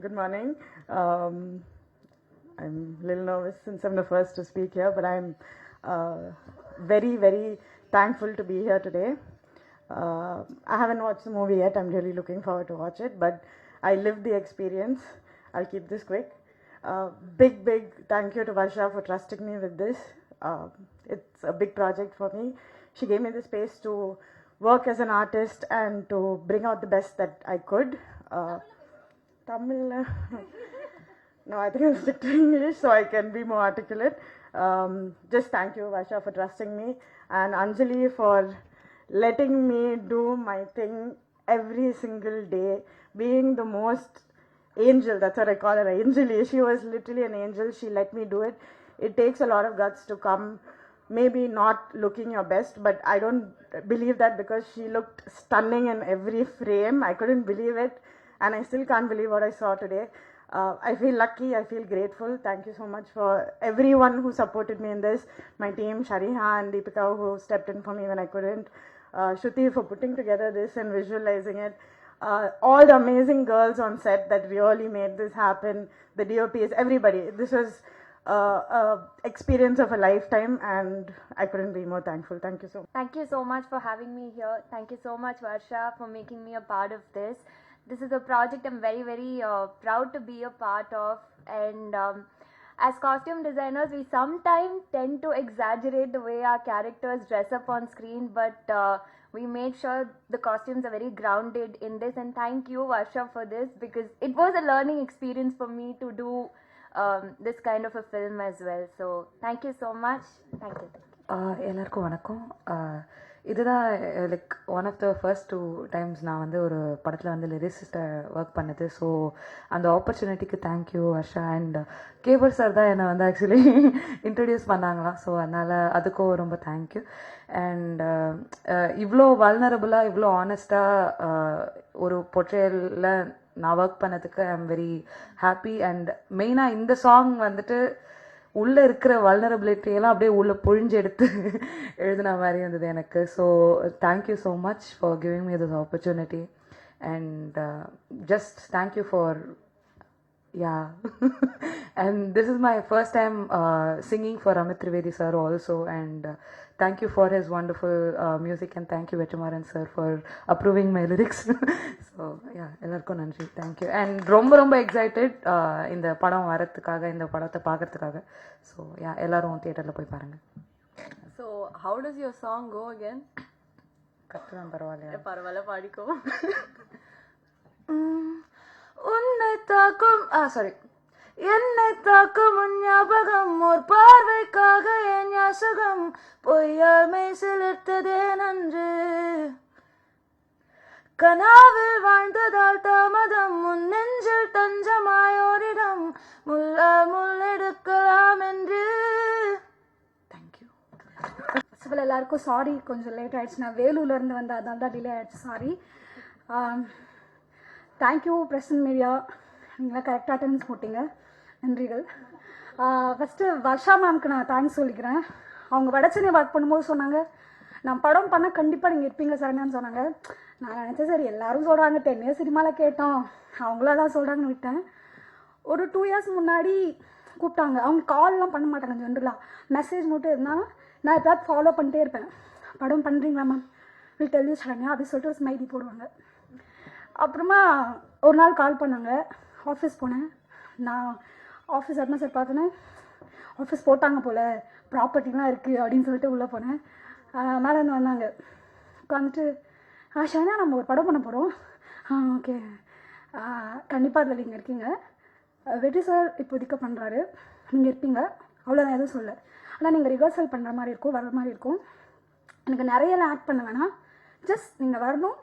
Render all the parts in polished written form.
Good morning. I'm a little nervous since I'm the first to speak here, but I'm very, very thankful to be here today. I haven't watched the movie yet. I'm really looking forward to watch it, but I lived the experience. I'll keep this quick. Big thank you to Varsha for trusting me with this. It's a big project for me. She gave me the space to work as an artist and to bring out the best that I could. Tamil. No, I think I'll stick to English so I can be more articulate. Just thank you, Varsha, for trusting me, and Anjali for letting me do my thing every single day, being the most angel. That's what I call her, Anjali. She was literally an angel. She let me do it. It takes a lot of guts to come, maybe not looking your best, but I don't believe that because she looked stunning in every frame. I couldn't believe it, and I still can't believe what I saw today. I feel lucky, I feel grateful. Thank you so much for everyone who supported me in this. My team, Shariha and Deepika, who stepped in for me when I couldn't. Shruti for putting together this and visualizing it. All the amazing girls on set that really made this happen. The DOPs, everybody. This was experience of a lifetime, and I couldn't be more thankful. Thank you so much. Thank you so much for having me here. Thank you so much, Varsha, for making me a part of this. This is a project I'm very proud to be a part of, and as costume designers, we sometimes tend to exaggerate the way our characters dress up on screen, but we made sure the costumes are very grounded in this, and thank you, Varsha, for this, because it was a learning experience for me to do this kind of a film as well. So thank you so much. Thank you. எல்லாருக்கும் வணக்கம். இதுதான் like one of the first 2 times நான் வந்து ஒரு படத்தில் வந்து லிரிசிஸ்ட்டை work பண்ணது. So அந்த ஆப்பர்ச்சுனிட்டிக்கு தேங்க்யூ வர்ஷா. அண்ட் கேபர் சார் தான் என்னை வந்து ஆக்சுவலி இன்ட்ரடியூஸ் பண்ணாங்களாம். ஸோ அதனால் அதுக்கும் ரொம்ப தேங்க்யூ. அண்ட் இவ்வளோ வல்னரபுளாக இவ்வளோ ஆனஸ்டாக ஒரு பொட்ரேலில் நான் ஒர்க் பண்ணதுக்கு ஐ எம் வெரி ஹாப்பி. அண்ட் மெயினாக இந்த சாங் வந்துட்டு உள்ளே இருக்கிற வல்னரபிலிட்டியெல்லாம் அப்படியே உள்ளே பொழிஞ்சு எடுத்து எழுதின மாதிரி இருந்தது எனக்கு. So thank you so much for giving me this opportunity. And just thank you for and this is my first time singing for Amit Trivedi sir also, and thank you for his wonderful music, and thank you Vettamaran sir for approving my lyrics. So ellarkum nandri, thank you, and ரொம்ப excited இந்த படம் வரதுக்காக, இந்த படத்தை பார்க்கறதுக்காக. So எல்லாரும் தியேட்டர்ல போய் பாருங்க. So how does your song go again? கத்துதான் பரவாயில்ல பாடிக்கோ. உன்னை தாக்கும் சாரி என்னை தாக்கும் ஞாபகம் ஓர் பார்வைக்காக என் யாசகம் பொய்யாமை செலுத்ததே நன்று கனாவில் வாழ்ந்ததால் தாமதம் முன் நெஞ்சில் தஞ்சமாயோரிடம் முள்ளெடுக்கலாம் என்று. தேங்க்யூ. ஃபர்ஸ்ட் ஆஃப் ஆல் எல்லாருக்கும் சாரி, கொஞ்சம் லேட் ஆயிடுச்சு. நான் வேலூர்லேருந்து வந்தேன், அதனால தான் டிலே ஆயிடுச்சு, sorry. Thank you press and media, நீங்களாம் கரெக்டாக அட்டெண்டன்ஸ் போட்டிங்க, நன்றிகள். ஃபஸ்ட்டு வர்ஷா மேம்க்கு நான் தேங்க்ஸ் சொல்லிக்கிறேன். அவங்க வடச்சென்னை ஒர்க் பண்ணும்போது சொன்னாங்க, நான் படம் பண்ணால் கண்டிப்பாக நீங்கள் இருப்பீங்க சரண்யான்னு சொன்னாங்க. நான் நினச்சேன் சரி எல்லாரும் சொல்கிறாங்க, 10 இயர்ஸ் சினிமாவில் கேட்டோம், அவங்களா தான் சொல்கிறாங்கன்னு விட்டேன். ஒரு 2 இயர்ஸ் முன்னாடி கூப்பிட்டாங்க. அவங்க கால்லாம் பண்ண மாட்டாங்க, ஜென்ரலாக மெசேஜ் மட்டும் இருந்தாலும் நான் எப்போயாவது ஃபாலோ பண்ணிட்டே இருப்பேன். படம் பண்ணுறீங்களா ma'am, will tell you Saranya அப்படின்னு சொல்லிட்டு ஒரு ஸ்மைலி போடுவாங்க. அப்புறமா ஒரு நாள் கால் பண்ணாங்க, ஆஃபீஸ் போனேன். நான் ஆஃபீஸ் அட்மா சார் பார்த்தோன்னே ஆஃபீஸ் போட்டாங்க போல், ப்ராப்பர்ட்டிலாம் இருக்குது அப்படின்னு சொல்லிட்டு உள்ளே போனேன். மேலே இருந்து வந்தாங்க, உட்காந்துட்டு ஷானா நம்ம ஒரு படம் பண்ண போகிறோம். ஓகே கண்டிப்பாக அதில் நீங்கள் இருக்கீங்க. வெற்றி சார் இப்போதைக்கு பண்ணுறாரு, நீங்கள் இருப்பீங்க, அவ்வளோதான், எதுவும் சொல்ல. ஆனால் நீங்கள் ரிஹர்சல் பண்ணுற மாதிரி இருக்கும், வர்ற மாதிரி இருக்கும். எனக்கு நிறையலாம் ஆட் பண்ண வேணாம், ஜஸ்ட் நீங்கள் வரணும்.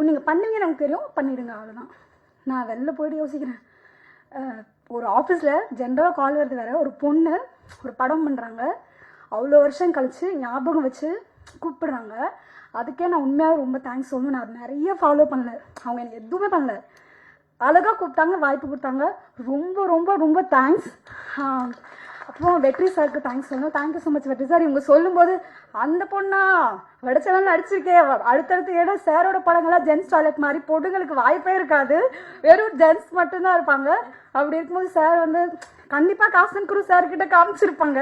நீங்கள் பண்ணுவீங்க எனக்கு தெரியும், பண்ணிவிடுங்க, அவ்வளோதான். நான் வெளில போய்ட்டு யோசிக்கிறேன். ஒரு ஆஃபீஸில் ஜென்ரலாக கால் வருது வேறு, ஒரு பொண்ணு ஒரு படம் பண்ணுறாங்க, அவ்வளோ வருஷம் கழித்து ஞாபகம் வச்சு கூப்பிடுறாங்க. அதுக்கே நான் உண்மையாக ரொம்ப தேங்க்ஸ் சொல்லணும். நான் நிறைய ஃபாலோ பண்ணல, அவங்க எனக்கு எதுவுமே பண்ணல, அழகாக கூப்பிட்டாங்க, வாய்ப்பு கொடுத்தாங்க. ரொம்ப ரொம்ப ரொம்ப தேங்க்ஸ். அப்புறம் வெற்றி சாருக்கு தேங்க்ஸ் சொல்லணும். தேங்க்யூ ஸோ மச் வெற்றி சார். இவங்க சொல்லும்போது அந்த பொண்ணா வடச்செல்லாம் நடிச்சிருக்கே அடுத்தடுத்து, ஏன்னா சாரோட படங்கள்லாம் ஜென்ஸ் டாய்லெட் மாதிரி பொண்ணுங்களுக்கு வாய்ப்பே இருக்காது, வெறும் ஜென்ஸ் மட்டும்தான் இருப்பாங்க. அப்படி இருக்கும்போது சார் வந்து கண்டிப்பாக காசன் குரு சார்கிட்ட காமிச்சிருப்பாங்க.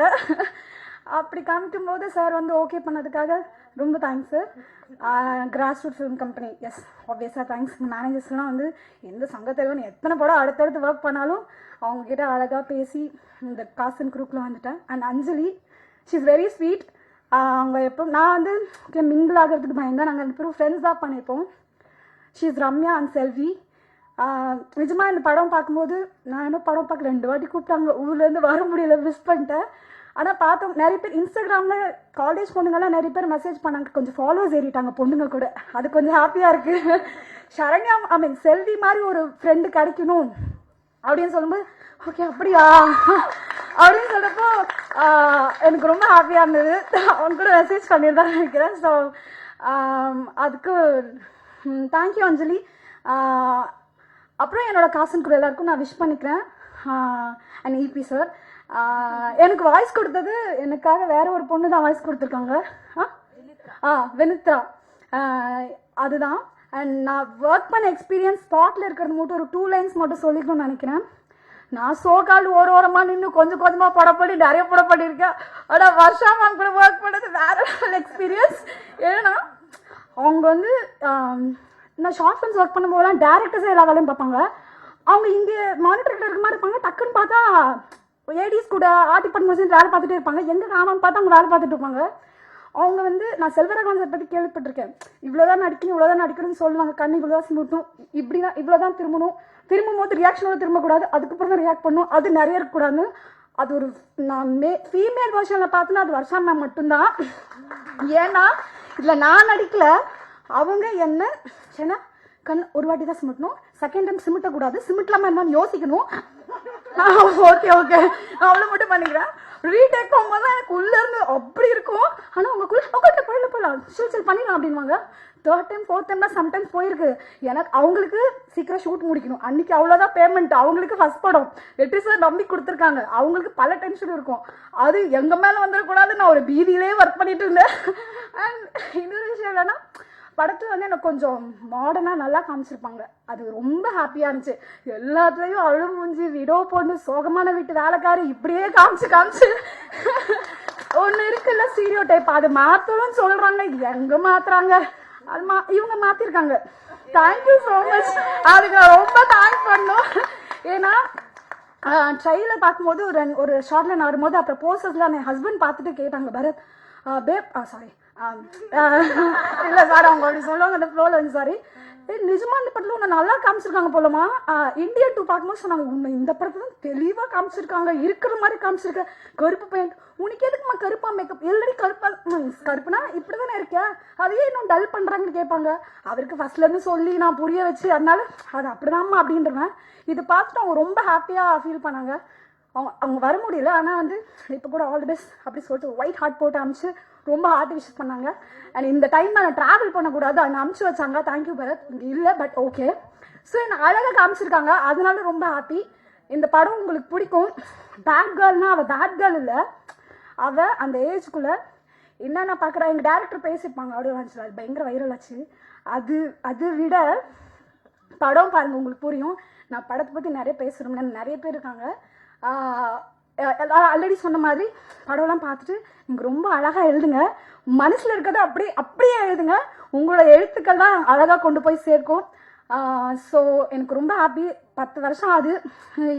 அப்படி காமிக்கும் போது சார் வந்து ஓகே பண்ணதுக்காக ரொம்ப thanks sir. Cross Route film company, yes ஆப்வியஸாக தேங்க்ஸ். மேனேஜர்ஸ்லாம் வந்து எந்த சங்கத்தில் எத்தனை படம் அடுத்தடுத்து ஒர்க் பண்ணாலும் அவங்கக்கிட்ட அழகாக பேசி இந்த காசன் குரூப்பில் வந்துட்டேன். And Anjali, she is very sweet. அவங்க எப்போ நான் வந்து ஓகே மிங்கிள் ஆகிறதுக்கு பயந்தேன், நாங்கள் ரெண்டு பேரும் ஃப்ரெண்ட்ஸ் தான் பண்ணியிருப்போம். ஷி இஸ் ரம்யா அண்ட் செல்வி. நிஜமாக இந்த படம் பார்க்கும்போது நான் இன்னும் படம் பார்க்க 2 வாட்டி கூப்பிட்டாங்க, ஊர்லேருந்து வர முடியல, மிஸ் பண்ணிட்டேன். ஆனால் பார்த்தோம் நிறைய பேர் இன்ஸ்டாகிராமில் காலேஜ் பொண்ணுங்கள்லாம் நிறைய பேர் மெசேஜ் பண்ணாங்க, கொஞ்சம் ஃபாலோவர்ஸ் ஏறிட்டாங்க பொண்ணுங்க கூட, அது கொஞ்சம் ஹாப்பியாக இருக்குது. சரண்யா ஐ மீன் செல்வி மாதிரி ஒரு ஃப்ரெண்டு கிடைக்கணும் அப்படின்னு சொல்லும்போது ஓகே அப்படியா அப்படின்னு சொல்கிறப்போ எனக்கு ரொம்ப ஹாப்பியாக இருந்தது. அவங்க கூட மெசேஜ் பண்ணியிருந்தான் நினைக்கிறேன். ஸோ அதுக்கு தேங்க்யூ அஞ்சலி. அப்புறம் என்னோட காசன் கூட எல்லாருக்கும் நான் விஷ் பண்ணிக்கிறேன். அண்ட் இபி சார் எனக்கு வாய்ஸ் கொடுத்தது, எனக்காக வேற ஒரு பொண்ணு தான் வாய்ஸ் கொடுத்துருக்காங்க, வினித்ரா. அதுதான். அண்ட் நான் ஒர்க் பண்ண எக்ஸ்பீரியன்ஸ் ஸ்பாட்டில் இருக்கிறது மட்டும் ஒரு 2 லைன்ஸ் மட்டும் சொல்லிக்கணும்னு நினைக்கிறேன். நான் சோகால் ஓரமாக நின்று கொஞ்சம் கொஞ்சமாக படம் பண்ணி நிறைய படம் பண்ணியிருக்கேன். ஆனால் வருஷா மேம் கூட ஒர்க் பண்ணது வேற எக்ஸ்பீரியன்ஸ். ஏன்னா அவங்க வந்து நான் ஷார்ட் ஃபிலிம்ஸ் ஒர்க் பண்ணும்போதெல்லாம் டேரக்டர்ஸே எல்லா வேலையும் பார்ப்பாங்க. அவங்க இங்கே மானிட்டர் கிட்ட இருக்க மாதிரி இருப்பாங்க, டக்குன்னு பார்த்தா ஏடிஸ் கூட ஆர்ட் டிபார்ட்மெண்ட் வேலை பார்த்துட்டே இருப்பாங்க, எங்கே காணாமல் பார்த்தா அவங்க வேலை பார்த்துட்டு இருப்பாங்க. அவங்க வந்து நான் செல்வராகவன் சார் பற்றி கேள்விப்பட்டிருக்கேன், இவ்வளோதான் நடிக்கணும் இவ்வளோதான் நடிக்கணும்னு சொல்லுவாங்க, கண்ணு இவ்வளோதான் சிமிட்டும், இப்படி தான் இவ்வளோதான் திரும்பும் போது ரியாக்ஷனோட திரும்பக்கூடாது, அதுக்கப்புறம் தான் ரியாக்ட் பண்ணணும், அது நிறைய இருக்கக்கூடாது. அது ஒரு நான் ஃபீமேல் வெர்ஷனில் பார்த்தோன்னா அது வருஷா மேம் மட்டும்தான். ஏன்னா இதில் நான் நடிக்கல, அவங்க என்ன ஏன்னா கண் ஒரு வாட்டி தான் சிமிட்டணும், செகண்ட் டைம் சிமிட்டக்கூடாது, சிமிட்டலாமா என்னன்னு யோசிக்கணும். ஓகே ஓகே அவ்வளோ மட்டும் பண்ணிக்கிறேன். ரீடேக் போகும்போது தான் எனக்கு உள்ளே இருந்து அப்படி இருக்கும். ஆனால் உங்களுக்குள்ள ஓகே போயிடலாம் சில் பண்ணிடலாம் அப்படின்வாங்க. 3rd டைம் 4th டைம்லாம் சம்டைம்ஸ் போயிருக்கு. எனக்கு அவங்களுக்கு சீக்கிரம் ஷூட் முடிக்கணும், அன்னைக்கு அவ்வளோதான் பேமெண்ட். அவங்களுக்கு ஃபர்ஸ்ட் படம் வெற்றி சார் நம்பி கொடுத்துருக்காங்க, அவங்களுக்கு பல டென்ஷன் இருக்கும், அது எங்கள் மேலே வந்துடக்கூடாது. நான் ஒரு பீதியிலே ஒர்க் பண்ணிட்டு இருந்தேன். அண்ட் இன்னொரு விஷயம் என்னன்னா படத்தில் வந்து எனக்கு கொஞ்சம் மாடர்னாக நல்லா காமிச்சிருப்பாங்க, அது ரொம்ப ஹாப்பியாக இருந்துச்சு. எல்லாத்துலேயும் அழு மூஞ்சி விடோ பொண்ணு சோகமான வீட்டு வேலைக்காரி இப்படியே காமிச்சு ஒன்று இருக்குல்ல ஸ்டீரியோ டைப், அது மாற்றணும்னு சொல்கிறாங்க, எங்கே மாற்றுறாங்க, அது இவங்க மாற்றிருக்காங்க. தேங்க்யூ ஸோ மச், அதுக்கு ரொம்ப தேங்க்ஸ் பண்ணணும். ஏன்னா ட்ரைலர் பார்க்கும்போது ஒரு ஷார்ட்ல நான் வரும்போது அப்புறம் போஸ்டர்ஸ்ல என் ஹஸ்பண்ட் பார்த்துட்டு கேட்டாங்க, பரத் பேப் சாரி இல்லை சார் அவங்க அப்படி சொல்லுவாங்க அந்த ஃப்ளோவில் வந்து, சாரி நிஜமா இந்த படத்தில் உன்னை நல்லா காமிச்சிருக்காங்க போலமா. இந்தியா 2 பார்க்கும்போது சொன்னாங்க, உன்னை இந்த படத்துல தெளிவாக காமிச்சிருக்காங்க, இருக்கிற மாதிரி காமிச்சிருக்க, கருப்பு பெயிண்ட், உனக்கு எதுக்குமா கருப்பா மேக்கப், எல்லாடி கருப்புனா இப்படி தானே இருக்கேன், அதையே இன்னும் டல் பண்ணுறாங்கன்னு கேட்பாங்க. அவருக்கு ஃபர்ஸ்ட்லேருந்து சொல்லி நான் புரிய வச்சு, அதனால அது அப்படிதாம்மா அப்படின்றவேன். இது பார்த்துட்டு அவங்க ரொம்ப ஹாப்பியாக ஃபீல் பண்ணாங்க. அவங்க வர முடியல, ஆனால் வந்து இப்போ கூட ஆல் தி பெஸ்ட் அப்படி சொல்லிட்டு ஒயிட் ஹார்ட் போட்டு அனுப்பிச்சு ரொம்ப ஹார்ட் விஷஸ் பண்ணாங்க. அண்ட் இந்த டைம் நான் ட்ராவல் பண்ணக்கூடாது, அதை அனுப்பிச்சு வச்சாங்க. தேங்க்யூ பரத். இல்லை பட் ஓகே. ஸோ என்னை அழகாக காமிச்சிருக்காங்க, அதனால ரொம்ப ஹாப்பி. இந்த படம் உங்களுக்கு பிடிக்கும். பேட் கேர்ள்னா அவள் பேட் கேர்ள் இல்லை, அவள் அந்த ஏஜ்குள்ளே என்னென்ன பார்க்குறா. எங்கள் டேரக்டர் பேசியிருப்பாங்க ஆடியோ லான்ச்சில், அது பயங்கர வைரல் ஆச்சு. அது விட படம் பாருங்கள் உங்களுக்கு புரியும். நான் படத்தை பற்றி நிறைய பேசுகிறோம்னா நிறைய பேர் இருக்காங்க. ஆல்ரெடி சொன்ன மாதிரி படம்லாம் பார்த்துட்டு நீங்கள் ரொம்ப அழகாக எழுதுங்க, மனசில் இருக்கிறத அப்படியே எழுதுங்க, உங்களோட எழுத்துக்கள் தான் அழகாக கொண்டு போய் சேர்க்கும். ஸோ எனக்கு ரொம்ப ஹாப்பி. 10 வருஷம் ஆகுது,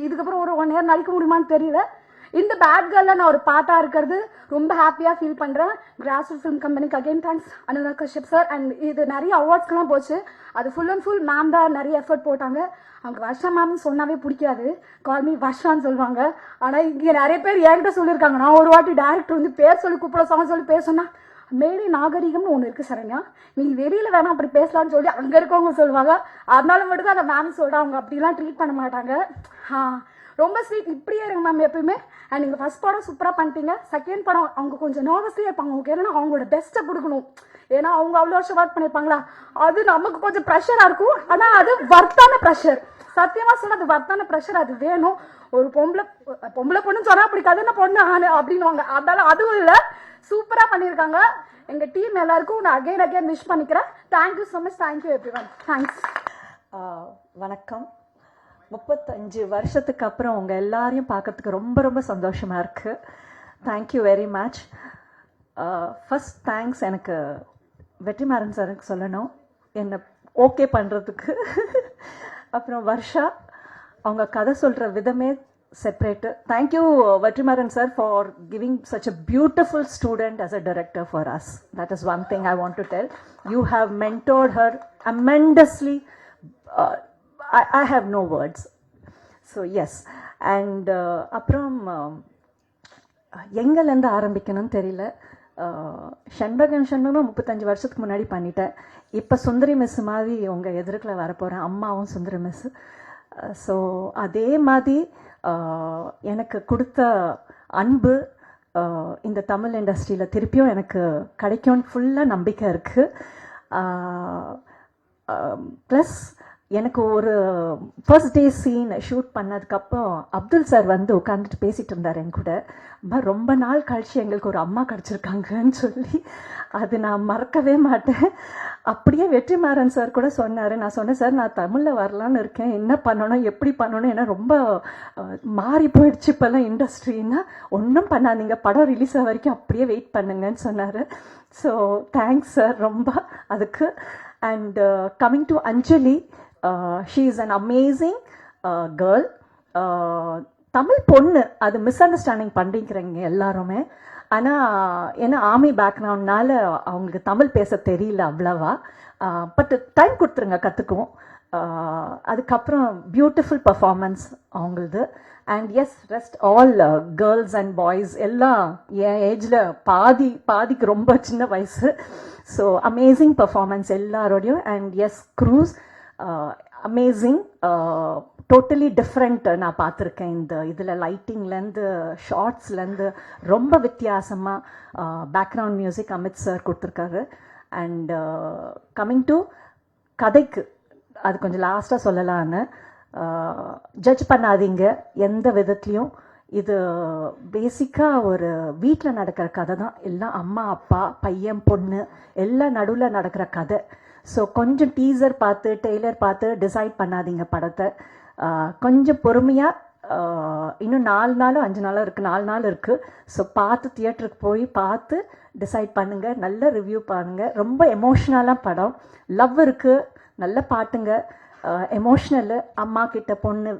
இதுக்கப்புறம் ஒரு 1 இயர் நடிக்க முடியுமான்னு தெரியல. இந்த பேட் கேர்ல நான் ஒரு பாட்டாக இருக்கிறது ரொம்ப ஹாப்பியாக ஃபீல் பண்ணுறேன். கிராஸ் ரூட் ஃபிலிம் கம்பெனிக்கு again thanks Anurag Kashyap sir. And இது நிறைய அவார்ட்ஸ்க்கெலாம் போச்சு, அது ஃபுல் அண்ட் ஃபுல் மேம் தான் நிறைய எஃபர்ட் போட்டாங்க. அவங்க வர்ஷா மேம்னு சொன்னாவே பிடிக்காது, கால்மி வர்ஷான்னு சொல்லுவாங்க. ஆனால் இங்கே நிறைய பேர் என்கிட்ட சொல்லியிருக்காங்க, நான் ஒரு வாட்டி டேரக்டர் வந்து பேர் சொல்லி கூப்பிட சொல்லி பேர் சொன்னால் மேலே நாகரிகம்னு ஒன்று இருக்குது சரண்யா, நீ வெளியில் வேணாம் அப்படி பேசலான்னு சொல்லி அங்கே இருக்கவங்க சொல்லுவாங்க. அதனால மட்டும் தான் அந்த மேம் சொல்கிறேன், அவங்க அப்படிலாம் ட்ரீட் பண்ண மாட்டாங்க. ரொம்ப ஸ்வீட், இப்படியே இருங்க மேம் எப்பயுமே. அண்ட் நீங்கள் ஃபர்ஸ்ட் படம் சூப்பராக பண்ணிட்டீங்க, செகண்ட் படம் அவங்க கொஞ்சம் நர்வஸ்லேயே இருப்பாங்க, ஓகே, ஏன்னா அவங்களோட பெஸ்ட்டை கொடுக்கணும். ஏன்னா அவங்க அவ்வளோ வருஷம் ஒர்க் பண்ணியிருப்பாங்களா, அது நமக்கு கொஞ்சம் ப்ரெஷராக இருக்கும். ஆனால் அது வர்த்தான ப்ரெஷர், சத்தியமாக சொன்னால் அது வர்த்தான ப்ரெஷர், அது வேணும். ஒரு பொம்பளை பொண்ணுன்னு சொன்னால் பிடிக்காது, என்ன பொண்ணு ஆணு அப்படின்வாங்க. அதனால அதுவும் இல்லை, சூப்பராக பண்ணியிருக்காங்க. எங்கள் டீம் எல்லாருக்கும் நான் அகைன் விஷ் பண்ணிக்கிறேன். Thank you so much, thank you every one, thanks. வணக்கம். 35 வருஷத்துக்கு அப்புறம் உங்கள் எல்லாரையும் பார்க்கறதுக்கு ரொம்ப ரொம்ப சந்தோஷமாக இருக்குது. Thank you very much. First thanks எனக்கு வெற்றிமாறன் சாருக்கு சொல்லணும், என்னை ஓகே பண்ணுறதுக்கு. அப்புறம் வர்ஷா, அவங்க கதை சொல்கிற விதமே separate. Thank you Vetrimaaran sir for giving such a beautiful student as a director for us. That is one thing I want to tell. You have mentored her tremendously. I have no words. So yes. And அப்புறம் எங்கேருந்து ஆரம்பிக்கணும்னு தெரியல. ஷண்பகம் 35 வருஷத்துக்கு முன்னாடி பண்ணிட்டேன். இப்போ சுந்தரி miss மாதிரி உங்கள் எதிர்க்கில் வரப்போகிறேன், அம்மாவும் சுந்தரி மிஸ். ஸோ அதே மாதிரி எனக்கு கொடுத்த அன்பு இந்த தமிழ் இண்டஸ்ட்ரியில் திருப்பியும் எனக்கு கிடைக்கும்னு ஃபுல்லாக நம்பிக்கை இருக்குது. ப்ளஸ் எனக்கு ஒரு ஃபர்ஸ்ட் டே சீன் ஷூட் பண்ணதுக்கப்புறம் அப்துல் சார் வந்து உட்காந்துட்டு பேசிகிட்டு இருந்தார் என் கூட. ரொம்ப நாள் கழிச்சு எங்களுக்கு ஒரு அம்மா கிடச்சிருக்காங்கன்னு சொல்லி, அது நான் மறக்கவே மாட்டேன். அப்படியே வெற்றிமாறன் சார் கூட சொன்னார். நான் சொன்னேன், சார் நான் தமிழில் வரலான்னு இருக்கேன், என்ன பண்ணணும் எப்படி பண்ணணும், ஏன்னா ரொம்ப மாறி போயிடுச்சு இப்போல்லாம் இண்டஸ்ட்ரின்னா. ஒன்றும் பண்ணாதீங்க, படம் ரிலீஸ் ஆக வரைக்கும் அப்படியே வெயிட் பண்ணுங்கன்னு சொன்னார். ஸோ தேங்க்ஸ் சார் ரொம்ப அதுக்கு. And coming to Anjali, she is an amazing girl. Tamil பொண்ணு, அது மிஸ் அண்டர்ஸ்டாண்டிங் பண்ணிக்கிறீங்க எல்லாருமே. ஆனால் ஏன்னா ஆர்மி பேக்ரவுண்ட்னால அவங்களுக்கு தமிழ் பேச தெரியல அவ்வளவா. பட் டைம் கொடுத்துருங்க, கற்றுக்குவோம். அதுக்கப்புறம் பியூட்டிஃபுல் பர்ஃபார்மன்ஸ் அவங்களது. And yes, rest all girls and boys எல்லாம் என் ஏஜில் பாதிக்கு ரொம்ப சின்ன வயசு. ஸோ அமேசிங் பர்ஃபார்மன்ஸ் எல்லாரோடையும். And yes, crews amazing, totally different. நான் பார்த்துருக்கேன் இந்த இதில் லைட்டிங்லேருந்து ஷார்ட்ஸ்லேருந்து ரொம்ப வித்தியாசமாக பேக்ரவுண்ட் மியூசிக் அமித் சார் கொடுத்துருக்காரு. அண்ட் கம்மிங் டு கதைக்கு, அது கொஞ்சம் லாஸ்ட்டாக சொல்லலான்னு. ஜட்ஜ் பண்ணாதீங்க எந்த விதத்துலையும். இது பேசிக்காக ஒரு வீட்டில் நடக்கிற கதை தான். எல்லாம் அம்மா அப்பா பையன் பொண்ணு எல்லாம் நடுவில் நடக்கிற கதை. ஸோ கொஞ்சம் டீசர் பார்த்து டெய்லர் பார்த்து டிசைட் பண்ணாதீங்க படத்தை. கொஞ்சம் பொறுமையாக, இன்னும் 4 நாளோ 5 நாளோ இருக்குது, 4 நாள் இருக்குது. ஸோ பார்த்து தியேட்டருக்கு போய் பார்த்து டிசைட் பண்ணுங்கள், நல்ல ரிவ்யூ பண்ணுங்கள். ரொம்ப எமோஷ்னலாக படம், லவ் இருக்குது, நல்ல பாட்டுங்க, எமோஷ்னலு. அம்மா கிட்ட பொண்ணு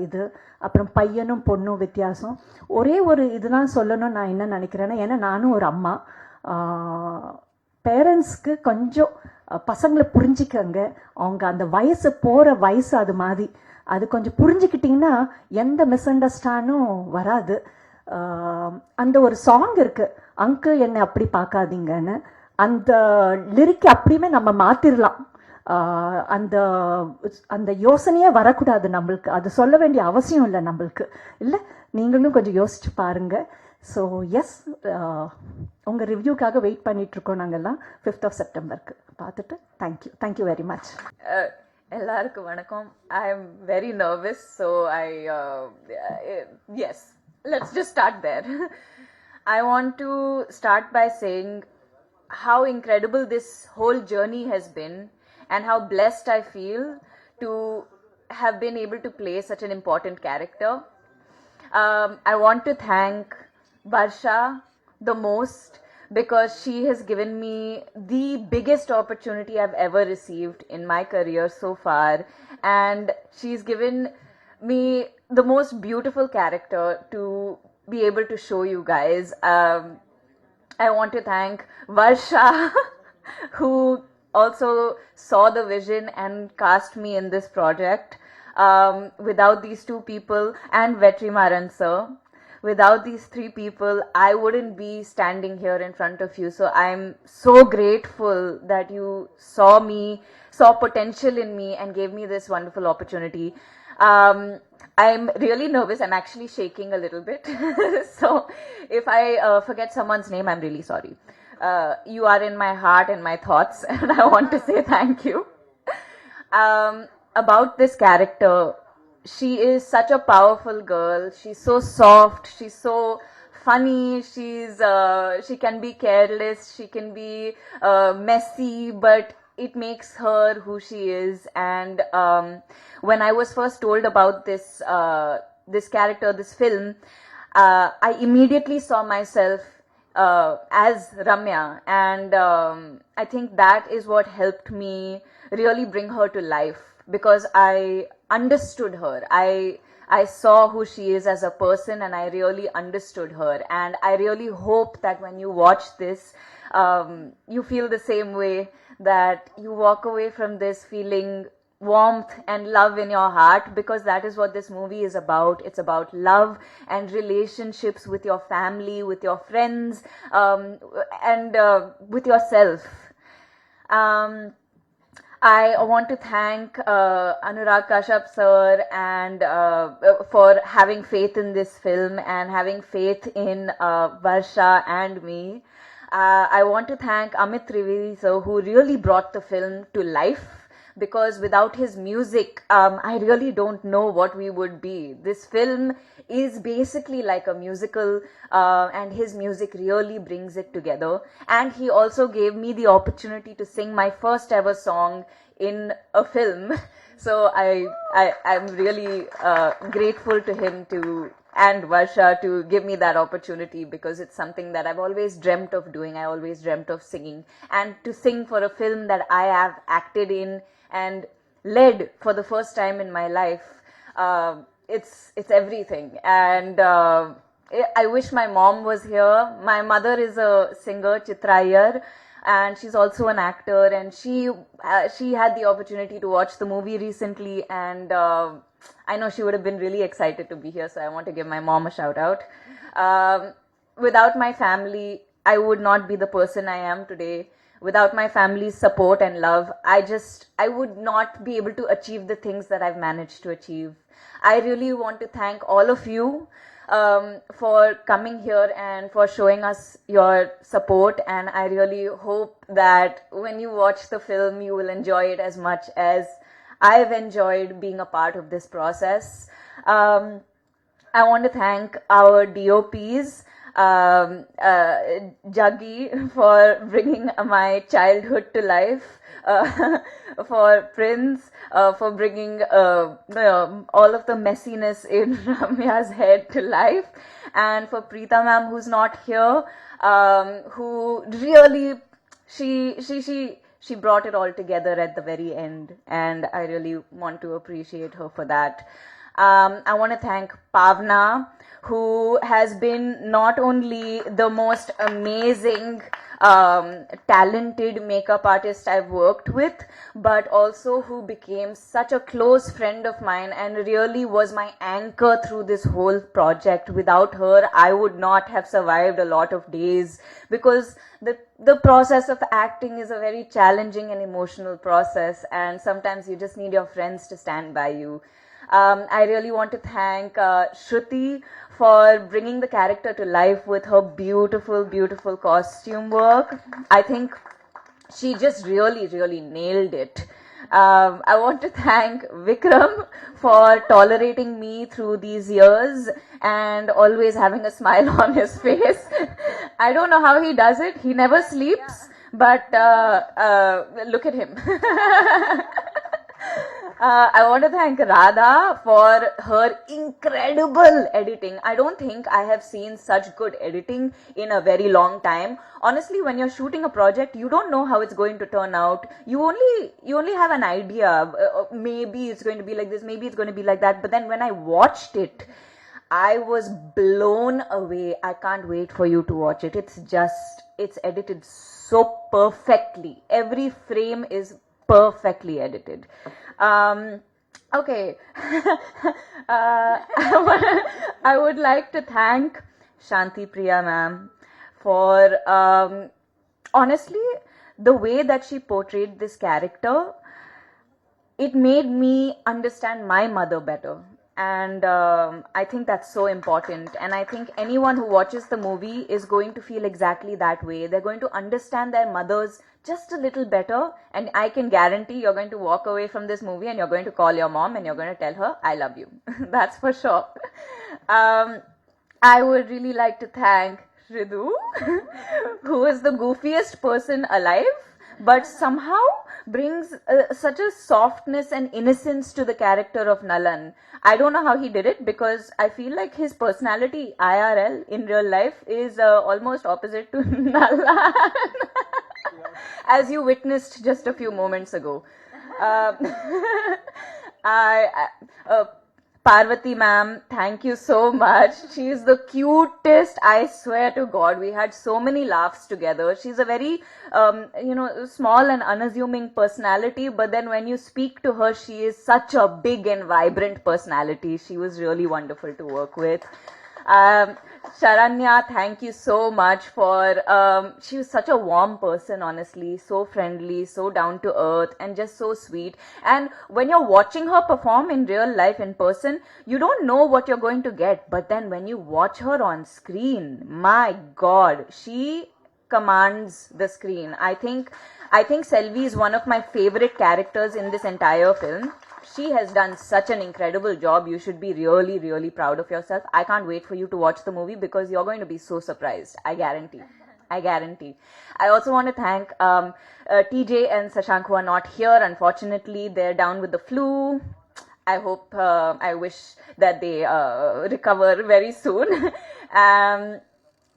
இது, அப்புறம் பையனும் பொண்ணும் வித்தியாசம். ஒரே ஒரு இதுதான் சொல்லணும்னு நான் என்ன நினைக்கிறேன்னா, ஏன்னா நானும் ஒரு அம்மா. பேரண்ட்ஸ்க்கு கொஞ்சம் பசங்களை புரிஞ்சிக்கங்க. அவங்க அந்த வயசு போகிற வயசு அது மாதிரி, அது கொஞ்சம் புரிஞ்சுக்கிட்டிங்கன்னா எந்த மிஸ் அண்டர்ஸ்டாண்டும் வராது. அந்த ஒரு சாங் இருக்குது, அங்கிள் என்னை அப்படி பார்க்காதீங்கன்னு. அந்த லிரிக் அப்படியுமே நம்ம மாற்றிடலாம். அந்த அந்த யோசனையே வரக்கூடாது நம்மளுக்கு, அது சொல்ல வேண்டிய அவசியம் இல்லை நம்மளுக்கு. இல்லை, நீங்களும் கொஞ்சம் யோசிச்சு பாருங்கள். ஸோ எஸ், உங்கள் ரிவ்யூக்காக வெயிட் பண்ணிகிட்ருக்கோம் நாங்கள்லாம் 5th of September பார்த்துட்டு. Thank you very much. எல்லாருக்கும் வணக்கம். I am very nervous, so yes, let's just start there. I want to start by saying how incredible this whole journey has been and how blessed I feel to have been able to play such an important character. I want to thank Varsha the most because she has given me the biggest opportunity I've ever received in my career so far, and she's given me the most beautiful character to be able to show you guys. I want to thank Varsha who also saw the vision and cast me in this project. Without these 2 people and Vetrimaran sir, without these 3 people, I wouldn't be standing here in front of you. So I'm so grateful that you saw potential in me and gave me this wonderful opportunity. I'm really nervous. I'm actually shaking a little bit. So if I forget someone's name, I'm really sorry. you are in my heart and my thoughts, and I want to say thank you. About this character, she is such a powerful girl. She's so soft. She's so funny. She can be careless. She can be messy, but it makes her who she is. And when I was first told about this character, this film, I immediately saw myself as Ramya, and I think that is what helped me really bring her to life, because I understood her. I saw who she is as a person, and I really understood her. And I really hope that when you watch this, you feel the same way, that you walk away from this feeling warmth and love in your heart, because that is what this movie is about. It's about love and relationships with your family, with your friends, and with yourself. I want to thank Anurag Kashyap sir and for having faith in this film and having faith in Varsha and me. I want to thank Amit Trivedi sir, who really brought the film to life, because without his music, I really don't know what we would be. This film is basically like a musical, and his music really brings it together. And he also gave me the opportunity to sing my first ever song in a film. So I'm really grateful to him and Varsha to give me that opportunity, because it's something that I've always dreamt of doing. I always dreamt of singing, and to sing for a film that I have acted in and led for the first time in my life, it's everything. And I wish my mom was here. My mother is a singer, Chitra Iyer, and she's also an actor, and she had the opportunity to watch the movie recently, and I know she would have been really excited to be here, so I want to give my mom a shout out. Without my family, I would not be the person I am today. Without my family's support and love, I would not be able to achieve the things that I've managed to achieve. I really want to thank all of you for coming here and for showing us your support, and I really hope that when you watch the film, you will enjoy it as much as I've enjoyed being a part of this process. I want to thank our DOPs, Jaggi for bringing my childhood to life, for Prince for bringing all of the messiness in Ramya's head to life, and for Preeta ma'am, who's not here, who really she brought it all together at the very end, and I really want to appreciate her for that. I want to thank Pavna, who has been not only the most amazing, talented makeup artist I've worked with, but also who became such a close friend of mine and really was my anchor through this whole project. Without her, I would not have survived a lot of days, because the process of acting is a very challenging and emotional process, and sometimes you just need your friends to stand by you. I really want to thank Shruti for bringing the character to life with her beautiful, beautiful costume work. I think she just really, really nailed it. I want to thank Vikram for tolerating me through these years and always having a smile on his face. I don't know how he does it. He never sleeps, but look at him. I want to thank Radha for her incredible editing. I don't think I have seen such good editing in a very long time. Honestly, when you're shooting a project, you don't know how it's going to turn out. You only have an idea. Maybe it's going to be like this, maybe it's going to be like that. But then when I watched it, I was blown away. I can't wait for you to watch it. It's edited so perfectly. Every frame is perfectly edited. Okay. I would like to thank Shanti Priya ma'am for honestly, the way that she portrayed this character, it made me understand my mother better. And I think that's so important. And I think anyone who watches the movie is going to feel exactly that way. They're going to understand their mothers just a little better, and I can guarantee you're going to walk away from this movie and you're going to call your mom and you're going to tell her, I love you. That's for sure. I would really like to thank Ridu, who is the goofiest person alive, but somehow brings such a softness and innocence to the character of Nalan. I don't know how he did it, because I feel like his personality IRL in real life is almost opposite to Nalan, as you witnessed just a few moments ago. Parvati ma'am, thank you so much. She is the cutest, I swear to God. We had so many laughs together. She's a very, small and unassuming personality, but then when you speak to her, she is such a big and vibrant personality. She was really wonderful to work with. Sharanya, thank you so much for, she was such a warm person, honestly, so friendly, so down to earth, and just so sweet. And when you're watching her perform in real life, in person, you don't know what you're going to get. But then when you watch her on screen, my God, she commands the screen. I think Selvi is one of my favorite characters in this entire film. She has done such an incredible job. You should be really, really proud of yourself. I can't wait for you to watch the movie, because you're going to be so surprised. I guarantee. I also want to thank TJ and Sashank, who are not here. Unfortunately, they're down with the flu. I wish that they recover very soon.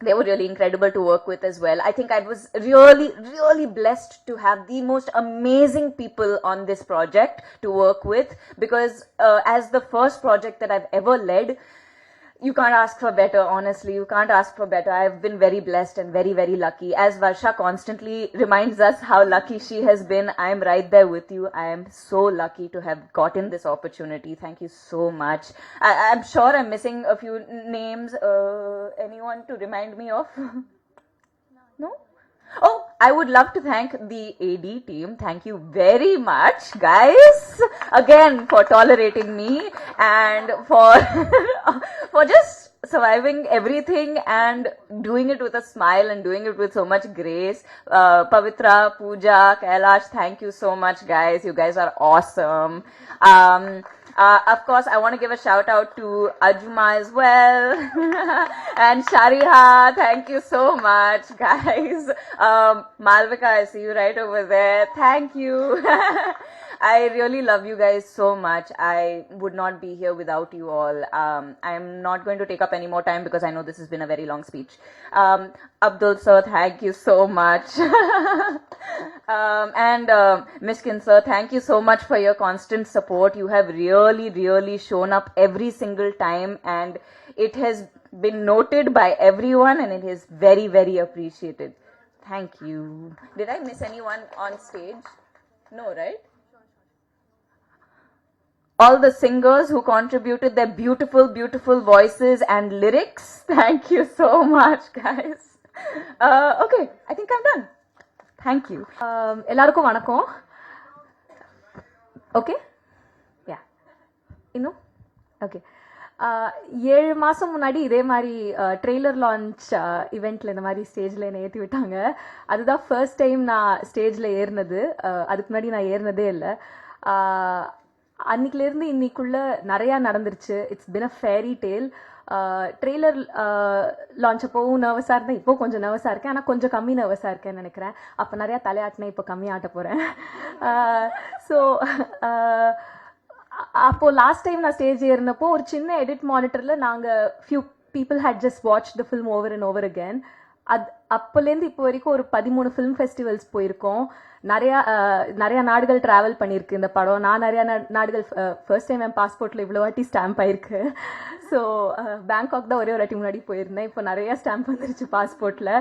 They were really incredible to work with as well. I think I was really, really blessed to have the most amazing people on this project to work with, because as the first project that I've ever led, you can't ask for better, honestly. You can't ask for better. I've been very blessed and very, very lucky. As Varsha constantly reminds us how lucky she has been, I'm right there with you. I am so lucky to have gotten this opportunity. Thank you so much. I'm sure I'm missing a few names. Anyone to remind me of? No? Oh, I would love to thank the AD team. Thank you very much, guys, again, for tolerating me and for just surviving everything and doing it with a smile and doing it with so much grace. Pavitra, Pooja, Kailash, thank you so much, guys. You guys are awesome. Of course, I want to give a shout out to Ajma as well. And Shariha, thank you so much, guys. Malvika, I see you right over there. Thank you. I really love you guys so much. I would not be here without you all. I'm not going to take up any more time, because I know this has been a very long speech. Abdul sir, thank you so much. And Mishkin sir, thank you so much for your constant support. You have really, really shown up every single time, and it has been noted by everyone, and it is very, very appreciated. Thank you. Did I miss anyone on stage? No, right? All the singers who contributed their beautiful, beautiful voices and lyrics. Thank you so much, guys. Okay, I think I'm done. Thank you. எல்லாருக்கும் வணக்கம். Okay yeah இன்னும் okay 7 மாதம் முன்னாடி இதே மாதிரி trailer launch இவெண்ட்டில் இந்த மாதிரி ஸ்டேஜில் என்னை ஏற்றி விட்டாங்க. அதுதான் ஃபர்ஸ்ட் டைம் நான் ஸ்டேஜில் ஏறினது. அதுக்கு முன்னாடி நான் ஏறினதே இல்லை. அன்னைக்குலேருந்து இன்னைக்குள்ள நிறையா நடந்துருச்சு. It's been a fairy tale. Trailer launch அப்போவும் நர்வஸாக இருந்தேன், இப்போ கொஞ்சம் நர்வஸாக இருக்கேன், ஆனால் கொஞ்சம் கம்மி நர்வஸாக இருக்கேன்னு நினைக்கிறேன். அப்போ நிறையா தலையாட்டினேன், இப்போ கம்மி ஆட்ட போகிறேன். ஸோ அப்போது லாஸ்ட் டைம் நான் ஸ்டேஜ் ஏறினப்போ ஒரு சின்ன எடிட் மானிட்டரில் நாங்கள் few people had just watch the film over and over again. அப்போலேருந்து இப்போ வரைக்கும் ஒரு 13 ஃபிலிம் ஃபெஸ்டிவல்ஸ் போயிருக்கோம். நிறையா நாடுகள் ட்ராவல் பண்ணியிருக்கு இந்த படம். நான் நிறையா நாடுகள் ஃபர்ஸ்ட் டைம் என் பாஸ்போர்ட்டில் இவ்வளோ வாட்டி ஸ்டாம்ப் ஆயிருக்கு. ஸோ பேங்காக் தான் ஒரே ஒரு வாட்டி முன்னாடி போயிருந்தேன். இப்போ நிறையா ஸ்டாம்ப் வந்துருச்சு பாஸ்போர்ட்டில்.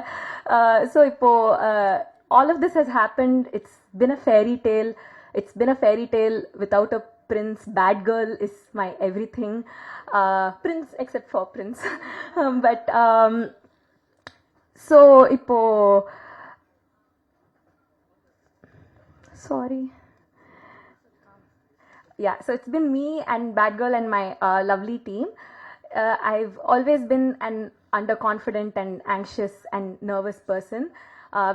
ஸோ இப்போது all of this has happened. It's been a fairy tale. It's been a fairy tale without a prince. Bad girl is my everything. Prince except for prince. But so ipo sorry yeah, so it's been me and Bad Girl and my lovely team. I've always been an underconfident and anxious and nervous person.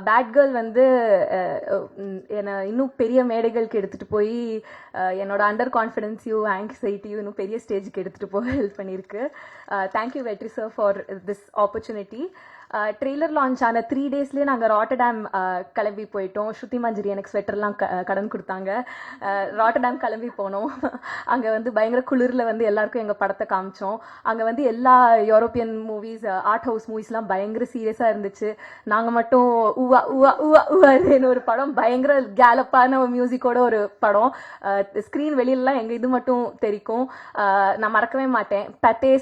Bad Girl வந்து என்னை இன்னும் பெரிய மேடைகளுக்கு எடுத்துகிட்டு போய் என்னோட under கான்ஃபிடென்ஸையும் ஆங்ஸைட்டியும் இன்னும் பெரிய ஸ்டேஜுக்கு எடுத்துகிட்டு போக ஹெல்ப் பண்ணியிருக்கு. Thank you Vetri sir for this opportunity. Trailer launch ஆன 3 daysலேயே நாங்கள் ராட்டர்டாம் கிளம்பி போயிட்டோம். ஸ்ருதி மஞ்சரி எனக்கு ஸ்வெட்டர்லாம் கடன் கொடுத்தாங்க. ராட்டர்டாம் கிளம்பி போனோம். அங்கே வந்து பயங்கர குளிரில் வந்து எல்லாருக்கும் எங்கள் படத்தை காமிச்சோம். அங்கே வந்து எல்லா யூரோப்பியன் மூவிஸ், ஆர்ட் ஹவுஸ் மூவிஸ்லாம் பயங்கர சீரியஸாக இருந்துச்சு. நாங்கள் மட்டும் உவா உவா உவா உவான்னு ஒரு படம், பயங்கர கேலப்பான மியூசிக்கோட ஒரு படம். ஸ்க்ரீன் வெளியிலலாம் எங்கள் இது மட்டும் தெரிக்கும். நான் மறக்கவே மாட்டேன். பத்தே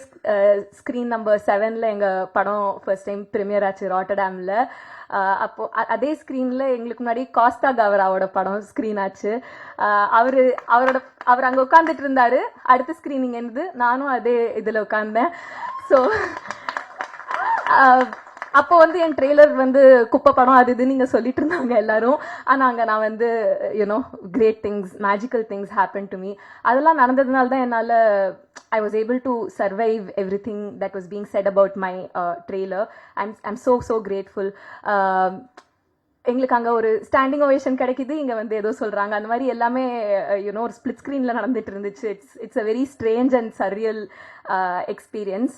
ஸ்க்ரீன் நம்பர் 7 எங்கள் படம் ஃபர்ஸ்ட் டைம் ப்ரீமியர் ஆச்சு ராட்டர்டாமில். அப்போ அதே ஸ்க்ரீனில் எங்களுக்கு முன்னாடி காஸ்டா கவராவோட படம் ஸ்க்ரீன் ஆச்சு. அவர் அங்கே உட்காந்துட்டு இருந்தாரு. அடுத்த ஸ்க்ரீனிங் என்னது, நானும் அதே இதில் உட்காந்தேன். ஸோ அப்போ வந்து என் ட்ரெய்லர் வந்து குப்பை படம் அது இது நீங்கள் சொல்லிட்டு இருந்தாங்க எல்லாரும். ஆனால் அங்கே நான் வந்து you know great things, magical things happen to me. அதெல்லாம் நடந்ததுனால தான் என்னால் I was able to survive everything that was being said about my trailer. I'm so grateful. எங்களுக்கு அங்கே ஒரு ஸ்டாண்டிங் ஓவேஷன் கிடைக்குது, இங்கே வந்து ஏதோ சொல்கிறாங்க. அந்த மாதிரி எல்லாமே யூனோ ஒரு ஸ்பிளிட் ஸ்க்ரீனில் நடந்துட்டு இருந்துச்சு. It's a very strange and surreal experience.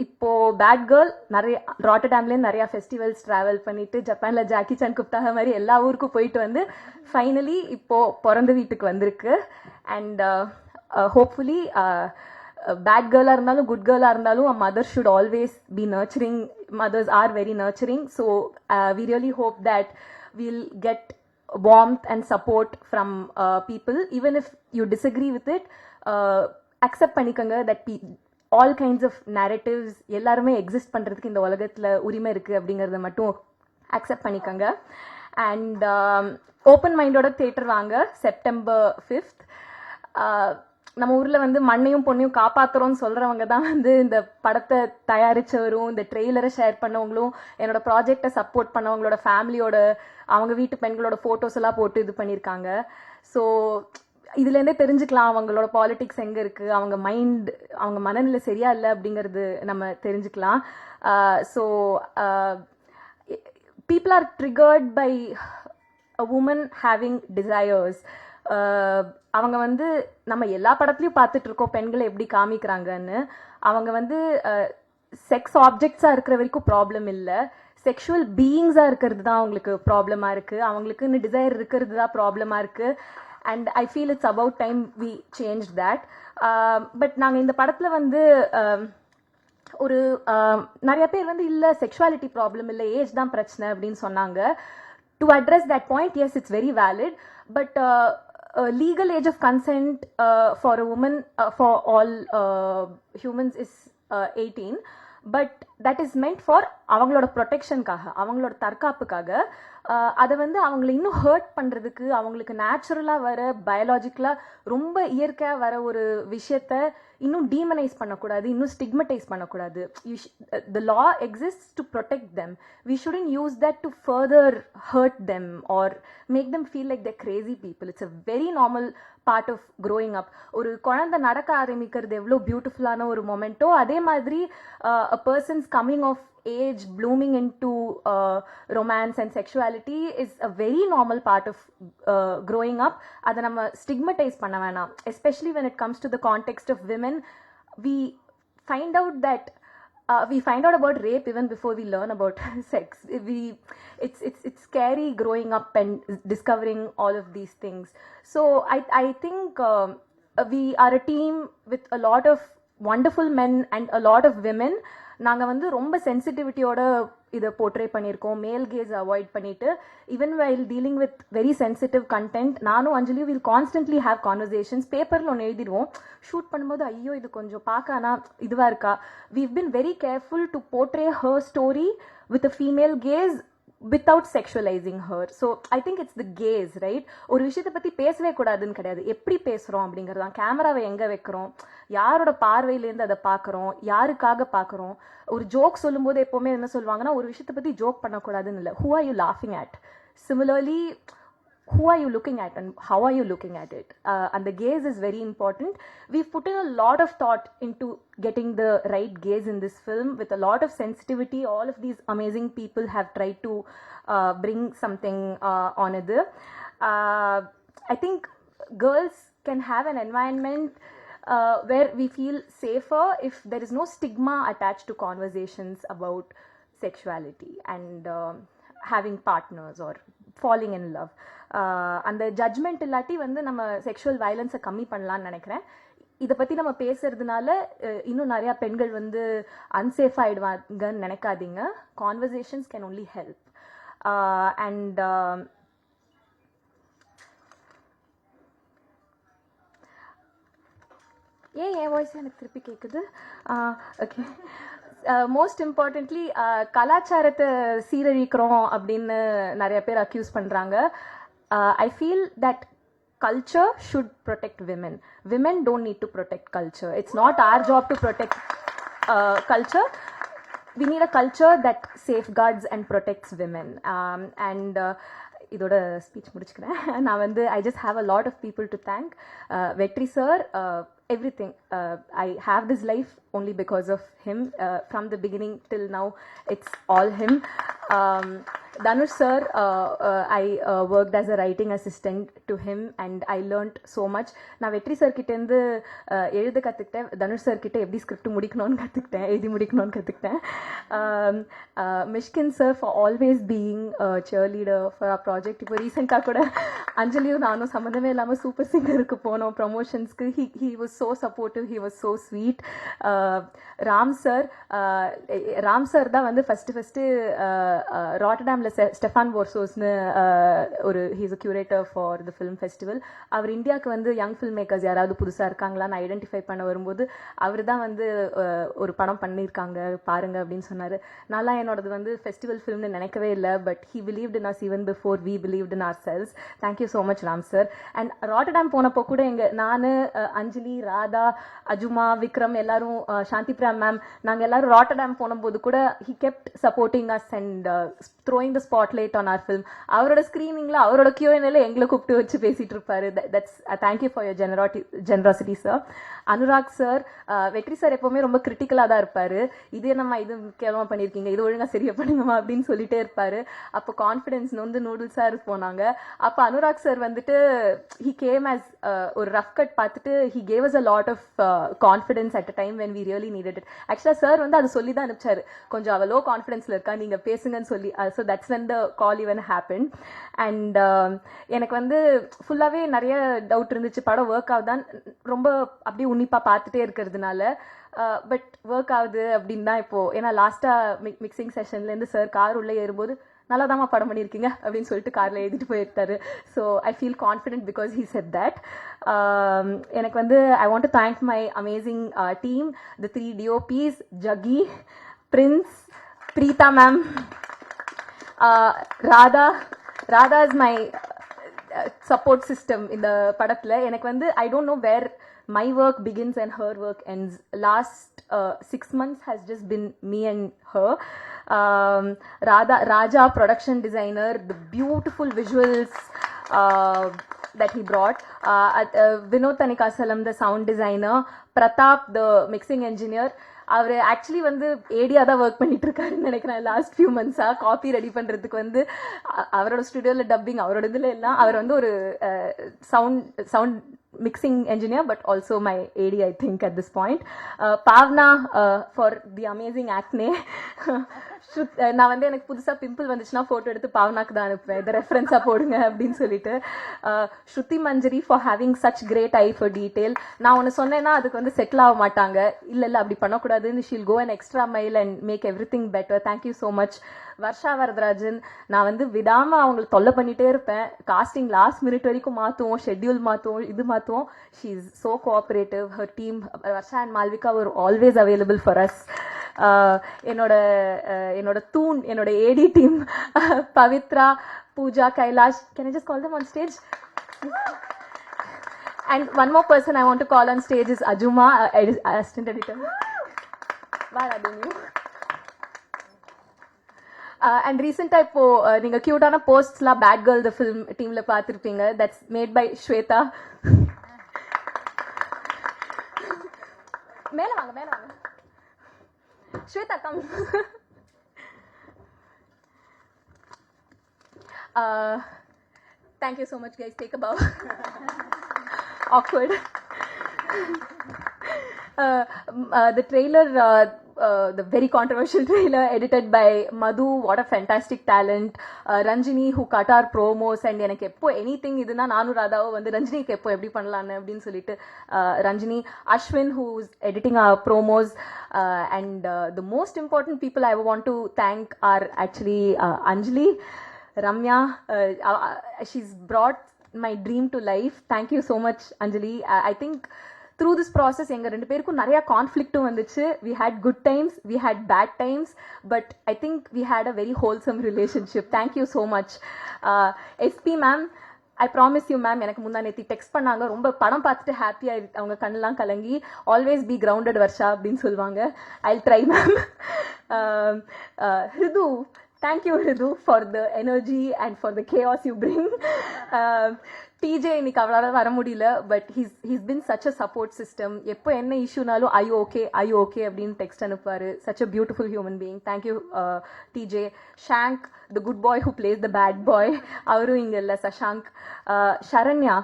இப்போது பேட் கேர்ள் நிறைய ராட்டர்டாம்லேருந்து நிறையா ஃபெஸ்டிவல்ஸ் ட்ராவல் பண்ணிவிட்டு ஜப்பானில் ஜாக்கி சான் குப்தாக மாதிரி எல்லா ஊருக்கும் போயிட்டு வந்து ஃபைனலி இப்போது பிறந்த வீட்டுக்கு வந்திருக்கு. அண்ட் hopefully bad girl இருந்தாலும் good girl இருந்தாலும் a mother should always be nurturing. Mothers are very nurturing, so we really hope that we'll get warmth and support from people. Even if you disagree with it, accept பண்ணிக்கங்க that all kinds of narratives எல்லாருமே exist பண்ணுறதுக்கு இந்த உலகத்தில் உரிமை இருக்குது அப்படிங்கிறத மட்டும் accept பண்ணிக்கங்க. அண்ட் ஓப்பன் மைண்டோட தியேட்டர் வாங்க September 5th. நம்ம ஊரில் வந்து மண்ணையும் பொண்ணையும் காப்பாற்றுறோன்னு சொல்கிறவங்க தான் வந்து இந்த படத்தை தயாரித்தவரும் இந்த ட்ரெய்லரை ஷேர் பண்ணவங்களும் என்னோட ப்ராஜெக்டை சப்போர்ட் பண்ணவங்களோட ஃபேமிலியோட அவங்க வீட்டு பெண்களோட ஃபோட்டோஸ் எல்லாம் போட்டு இது பண்ணியிருக்காங்க. ஸோ இதுலேருந்தே தெரிஞ்சுக்கலாம் அவங்களோட பாலிடிக்ஸ் எங்கே இருக்குது, அவங்க மைண்ட், அவங்க மனநிலை சரியா இல்லை அப்படிங்கிறது நம்ம தெரிஞ்சுக்கலாம். So people are triggered by a woman having desires. அவங்க வந்து நம்ம எல்லா படத்துலையும் பார்த்துட்டு இருக்கோம் பெண்களை எப்படி காமிக்கிறாங்கன்னு. அவங்க வந்து செக்ஸ் ஆப்ஜெக்ட்ஸாக இருக்கிற வரைக்கும் ப்ராப்ளம் இல்லை, செக்ஷுவல் பீயிங்ஸாக இருக்கிறது தான் அவங்களுக்கு ப்ராப்ளமாக இருக்குது. அவங்களுக்குன்னு டிசைர் இருக்கிறது தான் ப்ராப்ளமாக இருக்குது. And I feel it's about time we change that. But நாங்கள் இந்த படத்தில் வந்து ஒரு நிறைய பேர் வந்து இல்லை செக்ஷுவாலிட்டி ப்ராப்ளம் இல்லை, ஏஜ் தான் பிரச்சனை அப்படின்னு சொன்னாங்க. To address that point, S it's very valid. But legal age of consent for a woman, for all humans is 18. But that is meant for அவங்களோட ப்ரொடெக்ஷனுக்காக, அவங்களோட தற்காப்புக்காக. அதை வந்து அவங்களை இன்னும் ஹர்ட் பண்ணுறதுக்கு, அவங்களுக்கு நேச்சுரலாக வர பயாலஜிக்கலாக ரொம்ப இயற்கையாக வர ஒரு விஷயத்த இன்னும் டீமனைஸ் பண்ணக்கூடாது, இன்னும் ஸ்டிக்மடைஸ் பண்ணக்கூடாது. The law exists to protect them. We shouldn't use that to further hurt them or make them feel like they're crazy people. It's a very normal part of growing up. ஒரு குழந்தை நடக்க ஆரம்பிக்கிறது எவ்வளோ பியூட்டிஃபுல்லான ஒரு மொமெண்ட்டோ, அதே மாதிரி a person's coming of age, blooming into romance and sexuality is a very normal part of growing up. அதை நம்ம ஸ்டிக்மடைஸ் பண்ண வேணாம். Especially when it comes to the context of women, we find out that we find out about rape even before we learn about sex. It's scary growing up and discovering all of these things. So I think we are a team with a lot of wonderful men and a lot of women. நாங்கள் வந்து ரொம்ப சென்சிட்டிவிட்டியோட இதை portray பண்ணியிருக்கோம். மேல் case avoid பண்ணிட்டு, even while dealing with very sensitive content, நானும் அஞ்சலியும் will constantly have conversations. பேப்பரில் ஒன்று எழுதிடுவோம், ஷூட் பண்ணும்போது ஐயோ இது கொஞ்சம் பார்க்க ஆனால் இதுவாக இருக்கா. we've been very careful to portray her story with a female gaze without sexualizing her. So I think it's the gaze, right? ஒரு விஷயத்தை பற்றி பேசவே கூடாதுன்னு கிடையாது, எப்படி பேசுகிறோம் அப்படிங்கிறது தான். கேமராவை எங்கே வைக்கிறோம், யாரோட பார்வையிலேருந்து அதை பார்க்குறோம், யாருக்காக பார்க்குறோம். ஒரு ஜோக் சொல்லும்போது எப்போவுமே என்ன சொல்லுவாங்கன்னா, ஒரு விஷயத்தை பற்றி ஜோக் பண்ணக்கூடாதுன்னு இல்லை, who are you laughing at? Similarly, who are you looking at and how are you looking at it? And the gaze is very important. We've put in a lot of thought into getting the right gaze in this film with a lot of sensitivity. All of these amazing people have tried to bring something on it. I think girls can have an environment where we feel safer if there is no stigma attached to conversations about sexuality and having partners or falling in love. அந்த judgement இல்லாட்டி வந்து நம்ம sexual வயலன்ஸை கம்மி பண்ணலான்னு நினைக்கிறேன். இதை பற்றி நம்ம பேசுறதுனால இன்னும் நிறையா பெண்கள் வந்து அன்சேஃப் ஆகிடுவாங்கன்னு நினைக்காதீங்க. Conversations can only help. And ஏன் என் வாய்ஸ் எனக்கு திருப்பி கேட்குது? ஓகே. மோஸ்ட் இம்பார்ட்டன்ட்லி கலாச்சாரத்தை சீரழிக்கிறோம் அப்படின்னு நிறைய பேர் அக்யூஸ் பண்ணுறாங்க. I feel that culture should protect women. Women don't need to protect culture. It's not our job to protect culture. We need a culture that safeguards and protects women. And இதோட speech முடிச்சுக்கிறேன். நான் வந்து I just have a lot of people to thank. Vetri sir, everything. I have this life only because of him. From the beginning till now, it's all him. Dhanush sir, I worked as a writing assistant to him and I learned so much. நான் வெற்றி sir கிட்டேருந்து எழுத கற்றுக்கிட்டேன். Dhanush sir கிட்ட எப்படி script முடிக்கணும்னு கற்றுக்கிட்டேன், எழுதி முடிக்கணும்னு கற்றுக்கிட்டேன். Mysskin sir for always being cheerleader for our project. இப்போ ரீசெண்டாக கூட அஞ்சலியும் நானும் சம்மந்தமே இல்லாமல் சூப்பர் சிங்கருக்கு போனோம் ப்ரமோஷன்ஸ்க்கு. he was so supportive, he was so sweet. Ram sir தான் வந்து ஃபஸ்ட்டு ராட்டர்டாம் ஸ்டெஃபான் போர்சோஸ்னு ஒரு he's a curator for the film festival. அவர் இந்தியாவுக்கு வந்து யங் ஃபில்ம் மேக்கர்ஸ் யாராவது புதுசாக இருக்காங்களான்னு ஐடென்டிஃபை பண்ண வரும்போது அவர் தான் வந்து ஒரு படம் பண்ணியிருக்காங்க பாருங்க அப்படின்னு சொன்னார். நான்லாம் என்னோடது வந்து ஃபெஸ்டிவல் ஃபிலிம்னு நினைக்கவே இல்லை. But he believed in us even before we believed in ourselves. Thank you so much Ram sir. And Rotterdam போனப்போ கூட நான் அஞ்சலி, ராதா, அஜுமா, விக்ரம் எல்லாரும், சாந்தி பிரியா மேம், நாங்கள் எல்லாரும் ராட்டர்டாம் போனபோது கூட he kept supporting us and throwing the spotlight on our film. அவரோட ஸ்க்ரீனிங்ல அவரோட Q&Aல எங்களை கூப்பிட்டு வச்சு பேசிட்டு இருப்பாரு. That's thank you for your generosity sir. Anurag sir, வெற்றி சார் எப்பவுமே ரொம்ப கிரிட்டிக்கலாக தான் இருப்பாரு. இது கேவலமா பண்ணியிருக்கீங்க, இது ஒழுங்கா சரியா பண்ணுங்கம்மா அப்படின்னு சொல்லிட்டே இருப்பாரு. அப்போ கான்ஃபிடன்ஸ் வந்து நூடுல்ஸாக போனாங்க. அப்போ அனுராக் சார் வந்துட்டு ஹி கேம் ஆஸ் ஒரு ரஃப் கட் பார்த்துட்டு he gave us a lot of confidence at a time when we really needed it. ஆக்சுவலாக சார் வந்து அது சொல்லி தான் அனுப்பிச்சாரு, கொஞ்சம் அவ லோ கான்ஃபிடன்ஸ்ல இருக்கா, நீங்க பேசுங்கன்னு சொல்லி. So that's when the call even happened. And எனக்கு வந்து ஃபுல்லாகவே நிறைய டவுட் இருந்துச்சு, படம் ஒர்க் ஆகுதான் ரொம்ப அப்படியே உன்னிப்பாக பார்த்துட்டே இருக்கிறதுனால. பட் ஒர்க் ஆகுது அப்படின்னு தான் இப்போது. ஏன்னா லாஸ்ட்டாக மிக்சிங் செஷன்லேருந்து சார் கார் உள்ளே ஏறும்போது நல்லா தாம்மா படம் பண்ணியிருக்கீங்க அப்படின்னு சொல்லிட்டு காரில் எழுதிட்டு போயிருந்தாரு. So I feel confident because he said that. எனக்கு வந்து I want to thank my amazing team, the 3 DOPs, Jagi, Prince, Preetha ma'am, Radha is my support system in the படத்துல. எனக்கு வந்து I don't know where my work begins and her work ends. Last 6 months has just been me and her. Raja, production designer, the beautiful visuals that he brought. Vinod Tanikasalam, the sound designer. Pratap, the mixing engineer. அவர் actually வந்து ஏடியா தான் work பண்ணிட்டு இருக்காருன்னு நினைக்கிறேன் last few மந்த்ஸாக. Copy ready பண்ணுறதுக்கு வந்து அவரோட ஸ்டுடியோவில் டப்பிங் அவரோட இதில் எல்லாம் அவர் வந்து ஒரு sound mixing engineer but also my AD I think at this point. Pavna for the amazing acne. நான் வந்து எனக்கு புதுசாக பிம்பிள் வந்துச்சுன்னா ஃபோட்டோ எடுத்து பாவனாக்கு தான் அனுப்புவேன், இதை ரெஃபரன்ஸாக போடுங்க அப்படின்னு சொல்லிட்டு. Shruti Manjari for having such great eye for detail. நான் ஒன்று சொன்னேன்னா அதுக்கு வந்து செட்டில் ஆக மாட்டாங்க, இல்லை அப்படி பண்ணக்கூடாதுன்னு she'll go and extra mile and make every thing better. Thank you so much. Varsha Varadarajan, நான் வந்து விடாமல் அவங்களுக்கு தொல்லை பண்ணிகிட்டே இருப்பேன். காஸ்டிங் லாஸ்ட் மினிட் வரைக்கும் மாற்றுவோம், ஷெட்யூல் மாற்றுவோம், இது மாற்றுவோம். She is so cooperative. Her team Varsha and Malvika were always available for us. என்னோட தூண், என்னோட AD team, Pavithra, Pooja, Kailash. Can I just call them on stage? And one more person I want to call on stage is Ajuma, assistant editor. Where are you? And ரீசெண்டாக இப்போ நீங்க கியூட்டான போஸ்ட்ஸ்லாம் Bad Girl the film டீம்ல பார்த்துருப்பீங்க. That's made by Shweta. மேல வாங்க Shweta come. Thank you so much, guys. Take a bow. Awkward. The trailer, the very controversial trailer edited by Madhu, what a fantastic talent. Ranjini who cut our promos and எனக்கு எப்போ anything இதுனா நானும் ராதாவோ வந்து ரஞ்சினிக்கு எப்போ எப்படி பண்ணலான்னு அப்படின்னு சொல்லிட்டு Ranjini, Ashwin who is editing our promos, and the most important people I want to thank are actually Anjali, Ramya. She's brought my dream to life. Thank you so much, Anjali. I think through this process எங்க ரெண்டு பேருக்கும் நிறைய கான்ஃப்ளிக்ட்டும் வந்துச்சு. We had good times, we had bad times, but I think we had a very wholesome relationship. Thank you so much. SP ma'am, I promise you ma'am, எனக்கு முந்தா நேத்தி text பண்ணாங்க, ரொம்ப படம் பார்த்துட்டு ஹாப்பியா அவங்க கண்ணெல்லாம் கலங்கி ஆல்வேஸ் பி கிரவுண்டட் வர்ஷா அப்படின்னு சொல்லுவாங்க. I'll try ma'am. Hridu, thank you Hridu for the energy and for the chaos you bring. TJ இன்னைக்கு அவளால வர முடியல, but he's been such a support system. எப்போ என்ன இஷ்யூனாலும் ஐ ஓகே அப்படின்னு text அனுப்புவாரு. such a beautiful human being. Thank you TJ. Shank, the good boy who plays the bad boy, அவரும் இங்க இல்ல. சஷாங்க். ஷரண்யா,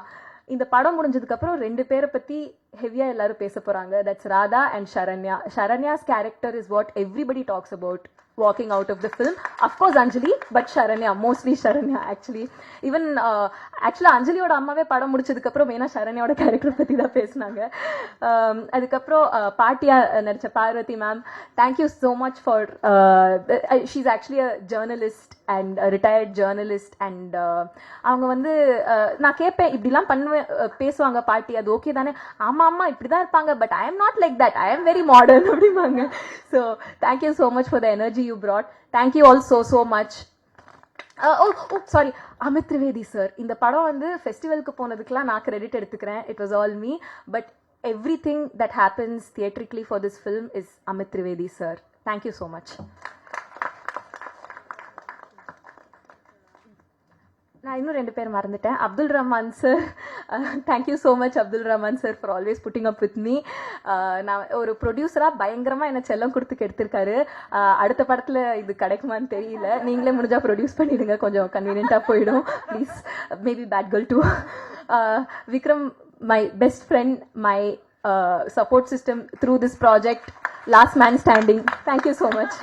இந்த படம் முடிஞ்சதுக்கு அப்புறம் ரெண்டு பேரை பத்தி ஹெவியா எல்லாரும் பேச போறாங்க. That's Radha and Sharanya. Sharanya's character is what everybody talks about walking out of the film. Of course Anjali, but Sharanya, mostly Sharanya actually. Even actually Anjaliயோட அம்மாவே படம் முடிச்சதுக்கு அப்புறம் மெயினா ஷரண்யாவோட கேரக்டர் பத்தி தான் பேசினாங்க. அதுக்கப்புறம் பாட்டியா நடிச்ச Parvathy ma'am, thank you so much for she's actually a journalist and retired journalist. And அவங்க வந்து நான் கேட்பேன் இப்படிலாம் பண்ணுவேன் பேசுவாங்க பாட்டி, அது ஓகே தானே? ஆமா இப்படிதான் இருப்பாங்க, but I am not like that, I am very modern அப்படிம்பாங்க. So thank you so much for the energy you brought. Thank you all so much. Sorry, Amit Trivedi sir. இந்த படம் வந்து ஃபெஸ்டிவலுக்கு போனதுக்குலாம் நான் கிரெடிட் எடுத்துக்கிறேன். It was all me, but everything that happens theatrically for this film is Amit Trivedi sir. Thank you so much. நான் இன்னும் ரெண்டு பேர் மறந்துட்டேன். Abdul Rahman sir, thank you so much Abdul Rahman sir for always pudding up with me. நான் ஒரு ப்ரொடியூசராக பயங்கரமாக என்ன செல்லம் கொடுத்து எடுத்திருக்காரு. அடுத்த படத்தில் இது கிடைக்குமான்னு தெரியல, நீங்களே முடிஞ்சால் ப்ரொடியூஸ் பண்ணிடுங்க, கொஞ்சம் கன்வீனியண்ட்டாக போயிடும் please. Maybe Bad Girl too. Vikram, my best friend, my support system through this project, last man standing. Thank you so much.